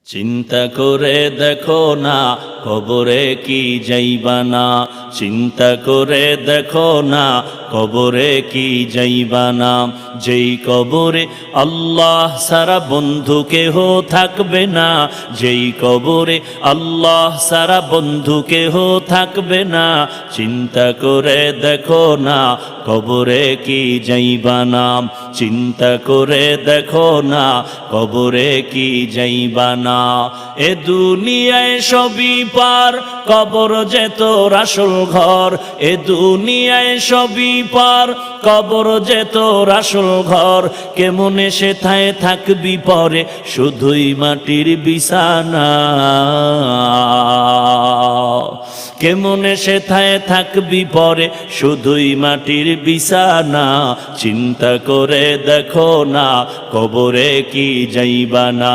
চিন্তা করে দেখো না কবরে কি যাইবা না, চিন্তা করে দেখো না কবরে কি যাইবা না। যেই কবরে আল্লাহ সারা বন্ধু কেহ থাকবে না, যেই কবরে আল্লাহ সারা বন্ধু কেহ থাকবে না। চিন্তা করে দেখো না কবরে কি যাইবা না, চিন্তা করে দেখো না কবরে কি যাইবা না। এ দুনিয়ায় সবই পার, কবর যে তোর আসল ঘর। এ দুনিয়ায় সবই পার, কবর যে তোর আসল ঘর। কেমনে সেথায় থাকবি পরে, শুধুই মাটির বিছানা। কেমনে সেথায় থাকবি পরে, শুধুই মাটির বিছানা। চিন্তা করে দেখো না কবরে কি যাইবা না।